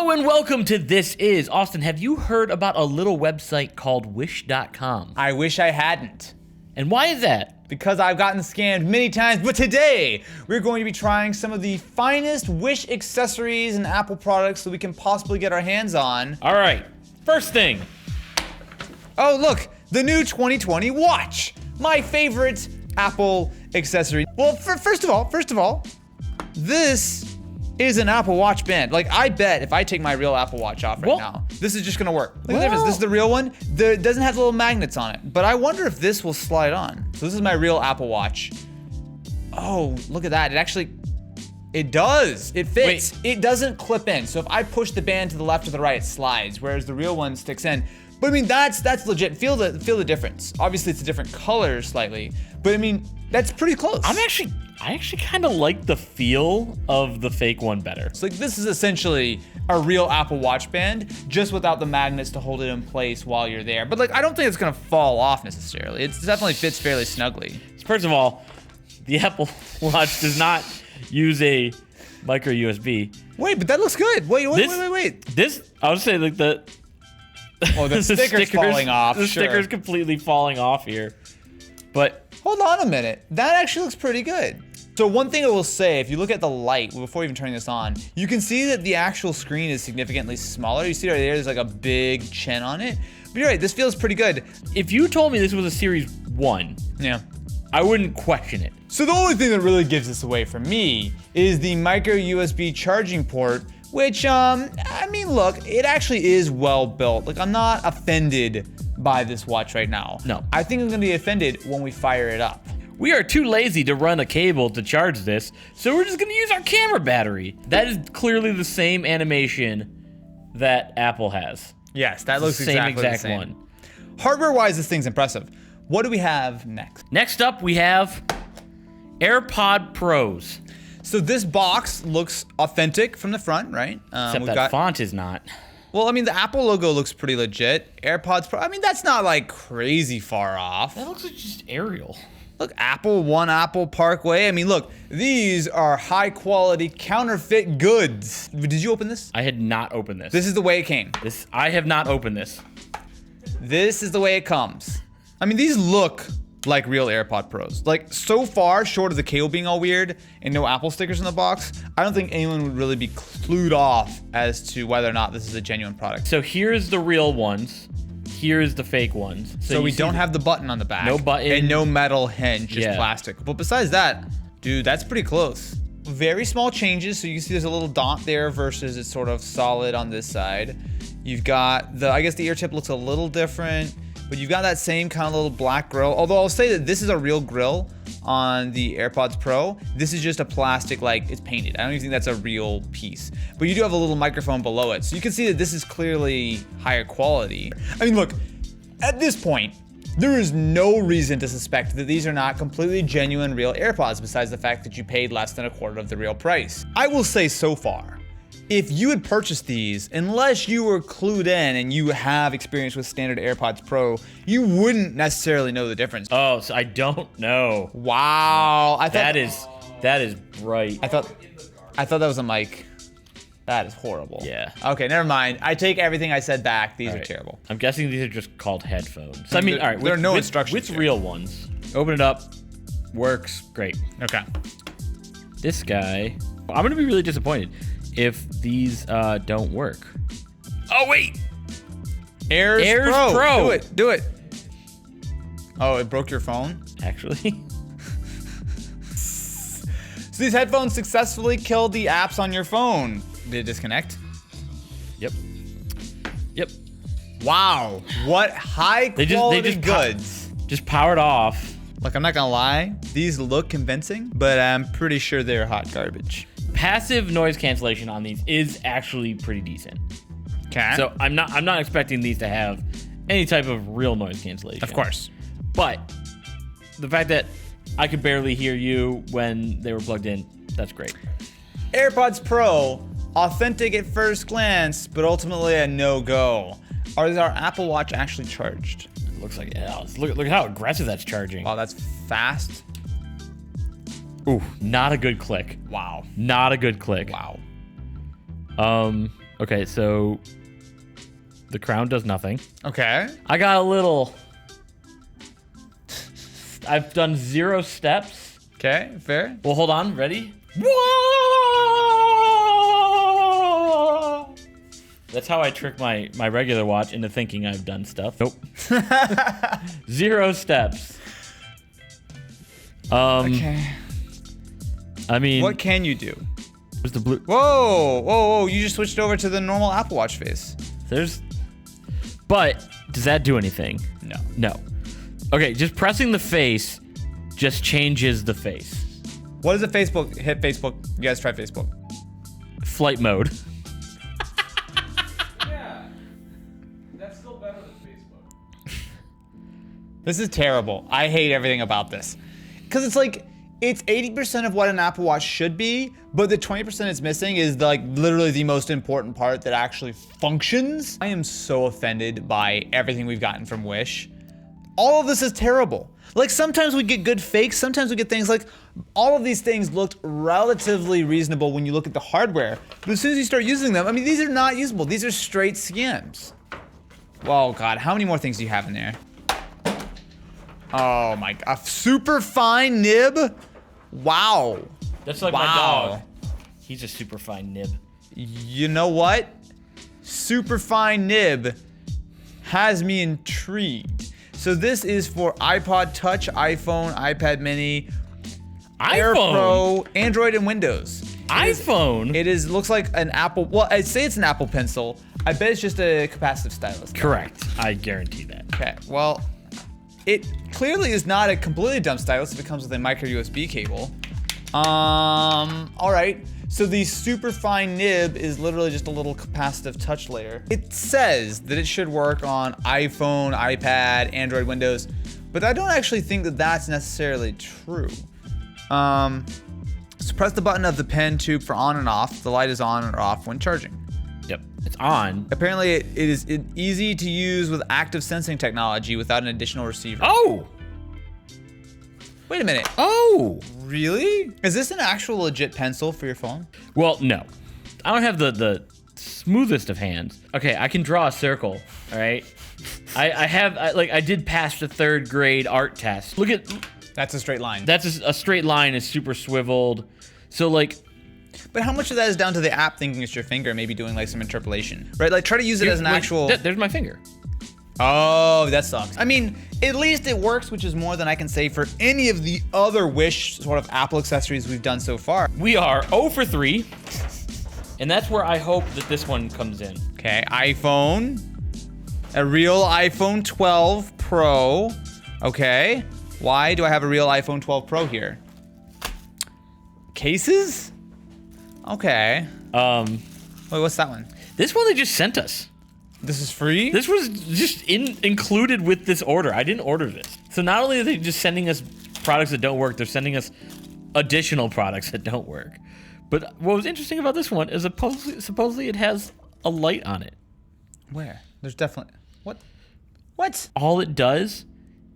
Hello and welcome to This Is. Austin, have you heard about a little website called Wish.com? I wish I hadn't. And why is that? Because I've gotten scammed many times, but today we're going to be trying some of the finest Wish accessories and Apple products that we can possibly get our hands on. All right, first thing. Oh, look, the new 2020 watch. My favorite Apple accessory. Well, first of all, this is an Apple Watch band. Like, I bet if I take my real Apple Watch off right now, this is just gonna work. Look at the difference. This is the real one. It doesn't have little magnets on it, but I wonder if this will slide on. So this is my real Apple Watch. Oh, look at that. It does. It fits. It doesn't clip in. So if I push the band to the left or the right, it slides, whereas the real one sticks in. But I mean, that's legit. Feel the difference. Obviously, it's a different color slightly, but I mean, that's pretty close. I actually kind of like the feel of the fake one better. So like, this is essentially a real Apple Watch band, just without the magnets to hold it in place while you're there. But like, I don't think it's gonna fall off necessarily. It definitely fits fairly snugly. First of all, the Apple Watch does not use a micro USB. Wait, but that looks good. Wait. This, I would say like the sticker's falling off. The sticker's completely falling off here. But hold on a minute. That actually looks pretty good. So one thing I will say, if you look at the light, before even turning this on, you can see that the actual screen is significantly smaller. You see right there's like a big chin on it. But you're right, this feels pretty good. If you told me this was a Series 1, yeah, I wouldn't question it. So the only thing that really gives this away for me is the micro USB charging port, which, I mean, look, it actually is well built. Like, I'm not offended by this watch right now. No. I think I'm gonna be offended when we fire it up. We are too lazy to run a cable to charge this, so we're just gonna use our camera battery. That is clearly the same animation that Apple has. Yes, that looks exactly the same. One. Hardware-wise, this thing's impressive. What do we have next? Next up, we have AirPod Pros. So this box looks authentic from the front, right? Except that font is not. Well, I mean, the Apple logo looks pretty legit. AirPods Pro, I mean, that's not like crazy far off. That looks like just Arial. Look, Apple, One Apple Parkway. I mean, look, these are high quality counterfeit goods. Did you open this? I had not opened this. This is the way it came. I have not opened this. This is the way it comes. I mean, these look like real AirPod Pros. Like, so far, short of the cable being all weird and no Apple stickers in the box, I don't think anyone would really be clued off as to whether or not this is a genuine product. So here's the real ones. Here's the fake ones. So we don't have the button on the back. No button. And no metal hinge, just plastic. But besides that, dude, that's pretty close. Very small changes. So you can see there's a little dot there versus it's sort of solid on this side. You've got I guess the ear tip looks a little different, but you've got that same kind of little black grill. Although I'll say that this is a real grill on the AirPods Pro. This is just a plastic, like, it's painted. I don't even think that's a real piece. But you do have a little microphone below it. So you can see that this is clearly higher quality. I mean, look, at this point, there is no reason to suspect that these are not completely genuine real AirPods, besides the fact that you paid less than a quarter of the real price. I will say so far, if you had purchased these, unless you were clued in and you have experience with standard AirPods Pro, you wouldn't necessarily know the difference. Oh, so I don't know. Wow. That is bright. I thought that was a mic. That is horrible. Yeah. Okay, never mind. I take everything I said back. These are terrible. I'm guessing these are just called headphones. So, I mean, all right. There are no instructions. With real ones. Open it up. Works. Great. Okay. This guy, I'm going to be really disappointed if these don't work. Oh, wait. Airs Pro. Do it. Oh, it broke your phone? Actually. So these headphones successfully killed the apps on your phone. Did it disconnect? Yep. Wow. What high quality goods. Just powered off. Look, I'm not gonna lie. These look convincing, but I'm pretty sure they're hot garbage. Passive noise cancellation on these is actually pretty decent. Okay. So I'm not expecting these to have any type of real noise cancellation. Of course. But the fact that I could barely hear you when they were plugged in, that's great. AirPods Pro, authentic at first glance, but ultimately a no-go. Is our Apple Watch actually charged? It looks like, yeah. Look at how aggressive that's charging. Wow, that's fast. Ooh, not a good click. Wow. Not a good click. Wow. Okay, so the crown does nothing. Okay. I got a little. I've done 0 steps. Okay, fair. Well, hold on. Ready? Whoa! That's how I trick my regular watch into thinking I've done stuff. Nope. 0 steps. Okay. I mean, What can you do? there's the blue. Whoa, whoa, whoa! You just switched over to the normal Apple Watch face. But does that do anything? No. No. Okay, just pressing the face just changes the face. What is a Facebook? Hit Facebook. You guys try Facebook. Flight mode. Yeah, that's still better than Facebook. This is terrible. I hate everything about this. Because it's like, it's 80% of what an Apple Watch should be, but the 20% it's missing is like literally the most important part that actually functions. I am so offended by everything we've gotten from Wish. All of this is terrible. Like sometimes we get good fakes, sometimes we get things like, all of these things looked relatively reasonable when you look at the hardware, but as soon as you start using them, I mean, these are not usable. These are straight scams. Oh God, how many more things do you have in there? Oh my God, a super fine nib? Wow. That's like my dog. He's a super fine nib. You know what? Super fine nib has me intrigued. So this is for iPod Touch, iPhone, iPad Mini, Air Pro, Android, and Windows. iPhone? It is looks like an Apple. Well, I'd say it's an Apple Pencil. I bet it's just a capacitive stylus. Correct. I guarantee that. Okay. Well, it clearly is not a completely dumb stylus if it comes with a micro USB cable. All right. So the super fine nib is literally just a little capacitive touch layer. It says that it should work on iPhone, iPad, Android, Windows, but I don't actually think that that's necessarily true. So press the button of the pen tube for on and off. The light is on or off when charging. Yep. It's on. Apparently it is easy to use with active sensing technology without an additional receiver. Oh! Wait a minute. Oh! Really? Is this an actual legit pencil for your phone? Well, no. I don't have the smoothest of hands. Okay, I can draw a circle, all right? I did pass the 3rd grade art test. Look at... That's a straight line. That's a straight line, is super swiveled. So, like... But how much of that is down to the app thinking it's your finger, maybe doing like some interpolation, right? Like try to use it as an actual... There's my finger. Oh, that sucks. I mean, at least it works, which is more than I can say for any of the other Wish sort of Apple accessories we've done so far. We are 0 for 3, and that's where I hope that this one comes in. Okay, iPhone. A real iPhone 12 Pro. Okay. Why do I have a real iPhone 12 Pro here? Cases? Okay. Wait, what's that one? This one they just sent us. This is free? This was just included with this order. I didn't order this. So not only are they just sending us products that don't work, they're sending us additional products that don't work. But what was interesting about this one is supposedly it has a light on it. Where? There's definitely... What? What? All it does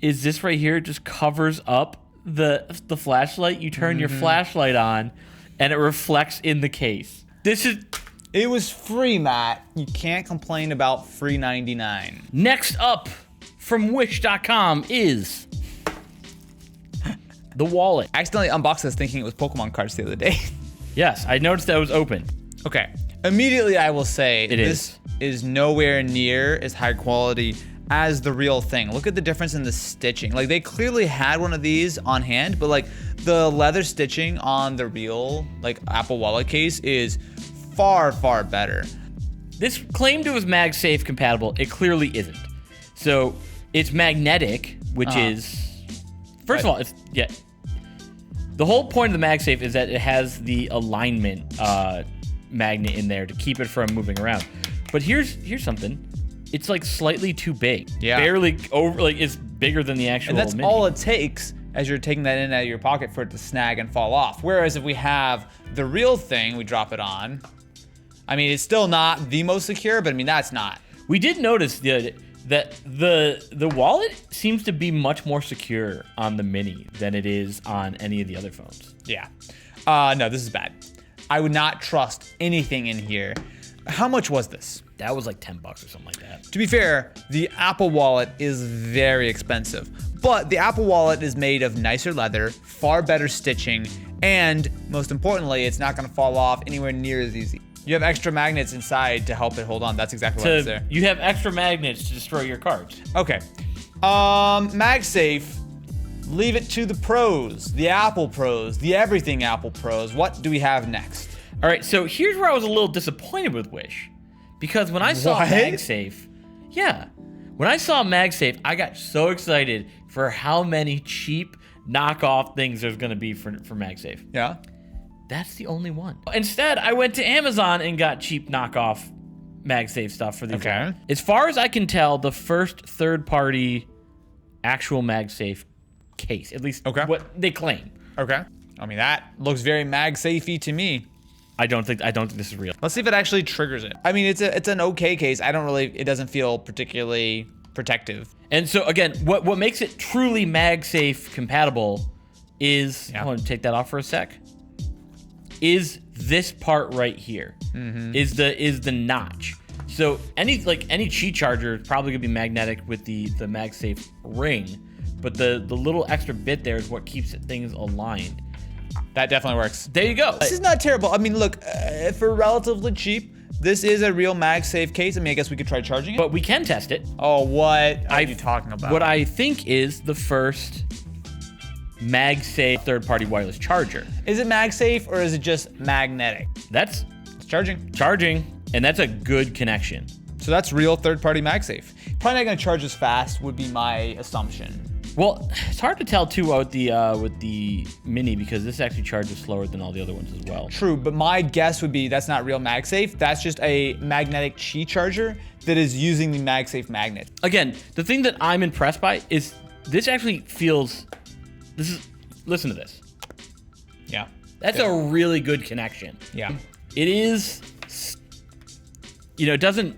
is this right here just covers up the flashlight. You turn your flashlight on and it reflects in the case. This is... It was free, Matt. You can't complain about free 99. Next up from Wish.com is the wallet. I accidentally unboxed this thinking it was Pokemon cards the other day. Yes, I noticed that it was open. Okay. Immediately I will say this is nowhere near as high quality as the real thing. Look at the difference in the stitching. Like they clearly had one of these on hand, but like the leather stitching on the real like Apple Wallet case is far, far better. This claimed it was MagSafe compatible. It clearly isn't. So it's magnetic, which is, first of all, it's, yeah. The whole point of the MagSafe is that it has the alignment magnet in there to keep it from moving around. But here's something. It's like slightly too big. Yeah. Barely over, like it's bigger than the actual And that's Mini. all it takes as you're taking that in out of your pocket for it to snag and fall off. Whereas if we have the real thing, we drop it on. I mean, it's still not the most secure, but I mean, that's not. We did notice that the wallet seems to be much more secure on the Mini than it is on any of the other phones. Yeah. No, this is bad. I would not trust anything in here. How much was this? That was like $10 or something like that. To be fair, the Apple Wallet is very expensive, but the Apple Wallet is made of nicer leather, far better stitching, and most importantly, it's not gonna fall off anywhere near as easy. You have extra magnets inside to help it hold on. That's exactly what is there. You have extra magnets to destroy your cards. Okay. MagSafe, leave it to the pros, the Apple pros, the everything Apple pros. What do we have next? All right, so here's where I was a little disappointed with Wish. Because when I saw MagSafe, when I saw MagSafe, I got so excited for how many cheap knockoff things there's gonna be for MagSafe. Yeah. That's the only one. Instead, I went to Amazon and got cheap knockoff MagSafe stuff for these. Okay. As far as I can tell, the first third-party actual MagSafe case, at least what they claim. Okay. I mean, that looks very MagSafe-y to me. I don't think this is real. Let's see if it actually triggers it. I mean, it's an okay case. It doesn't feel particularly protective. And so again, what makes it truly MagSafe compatible is, I want to take that off for a sec, is this part right here. Is the notch. So any Qi charger is probably gonna be magnetic with the MagSafe ring, but the little extra bit there is what keeps things aligned. That definitely works. There you go. This is not terrible. I mean, look, for relatively cheap, this is a real MagSafe case. I mean, I guess we could try charging it. But we can test it. Oh, what are you talking about? What I think is the first MagSafe third-party wireless charger. Is it MagSafe or is it just magnetic? It's charging. Charging, and that's a good connection. So that's real third-party MagSafe. Probably not gonna charge as fast would be my assumption. Well, it's hard to tell too with the Mini because this actually charges slower than all the other ones as well. True, but my guess would be that's not real MagSafe. That's just a magnetic Qi charger that is using the MagSafe magnet. Again, the thing that I'm impressed by is this actually feels. Listen to this. Yeah. That's a really good connection. Yeah. It is. It doesn't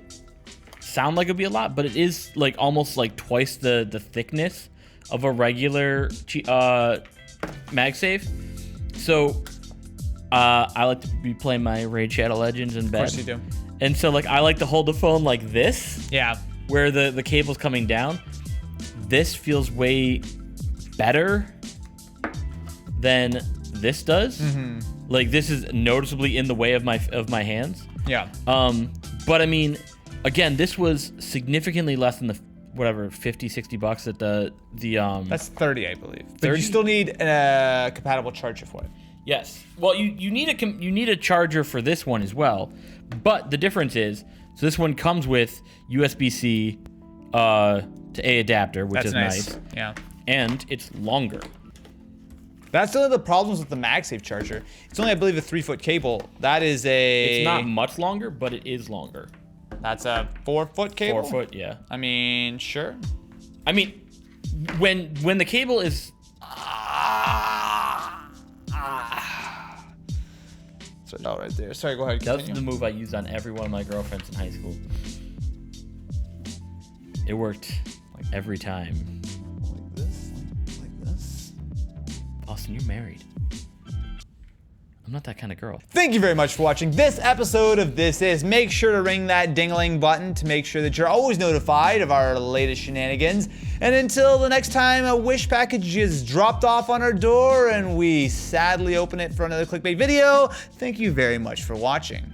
sound like it'd be a lot, but it is like almost like twice the thickness of a regular MagSafe. So I like to be playing my Raid Shadow Legends in bed. Of course you do. And so I like to hold the phone like this. Yeah. Where the cable's coming down. This feels way better than this does. Like this is noticeably in the way of my hands. Yeah. But I mean, again, this was significantly less than the whatever $50-$60 at the that's 30, I believe. But 30? you still need a compatible charger for it. Yes. Well, you need a charger for this one as well, but the difference is, so this one comes with USB-C to A adapter, which is nice. Yeah. And it's longer. That's one of the problems with the MagSafe charger. It's only, I believe, a 3-foot cable. That is It's not much longer, but it is longer. That's a 4-foot cable? 4 foot, yeah. I mean, sure. I mean, when the cable is... So, right there. Sorry, go ahead. That's the move I used on every one of my girlfriends in high school. It worked like every time. Like this? Like this? Austin, you're married. I'm not that kind of girl. Thank you very much for watching this episode of This Is. Make sure to ring that ding-a-ling button to make sure that you're always notified of our latest shenanigans. And until the next time a Wish package is dropped off on our door and we sadly open it for another clickbait video, thank you very much for watching.